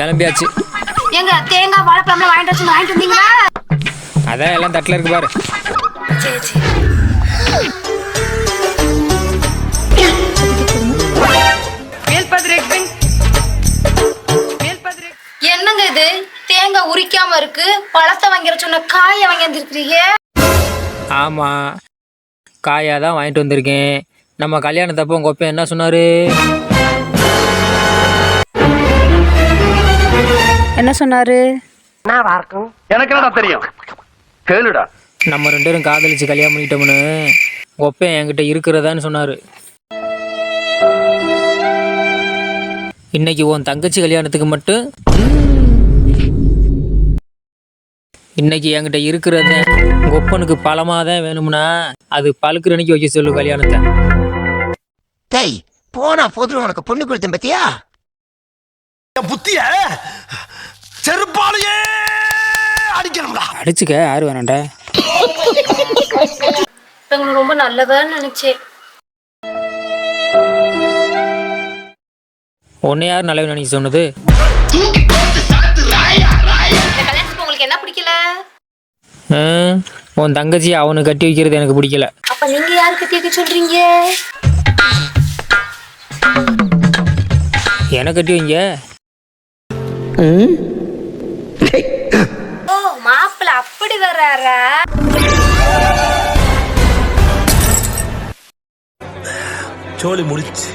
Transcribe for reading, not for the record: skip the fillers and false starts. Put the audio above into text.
கிளம்பியாச்சு. எங்க தேங்காய் வாழைப்பழம் வாங்கிட்டு வந்தீங்களா? அதான் எல்லாம் தட்டில் இருக்கு பாரு. என்னங்க இது தேங்காய் உரிக்காம இருக்கு, பழத்தை வாங்கிற சொன்ன காயை வாங்கி வந்திருக்கிறீங்க. ஆமா, காயா தான் வாங்கிட்டு வந்திருக்கேன். நம்ம கல்யாணத்தப்போ உங்க அப்பா என்ன சொன்னாரு? என்ன சொன்னாரு? எனக்கு என்னடா தெரியும், கேளுடா. நம்ம 2 பேரும் காதலிச்சு கல்யாணம் பண்ணிட்டோம்னு உங்க அப்பா என்கிட்ட இருக்கிறதான்னு சொன்னாரு. இன்னைக்கு உன் தங்கச்சி கல்யாணத்துக்கு மட்டும் இன்னைக்கு என்கிட்ட இருக்கிறத உங்க ஒப்பனுக்கு பழமாதான் வேணும்னா அது பழுக்கிற அன்னைக்கு வைக்க சொல்லு கல்யாணத்தை. டேய் போனா போதும், உனக்கு பொண்ணு கொடுத்தேன் பத்தியா? புத்திய செருப்பாலேயே அடிக்கணும்டா. அடிச்சுக்க, யாரு வேணாண்டா. ரொம்ப நல்லதான்னு நினைச்சேன். உன்னை யார் நல்லவன் நினைச்சு சொன்னது? உங்களுக்கு என்ன பிடிக்கல? உன் தங்கச்சி அவனுக்கு கட்டி வைக்கிறது எனக்கு பிடிக்கல. அப்ப நீங்க யாரு கட்டி வைக்க சொல்றீங்க? எனக்கு கட்டி வைங்க. ஓ மாப்பிள்ள அப்படி வர்றாரா? சோலி முடிச்சு.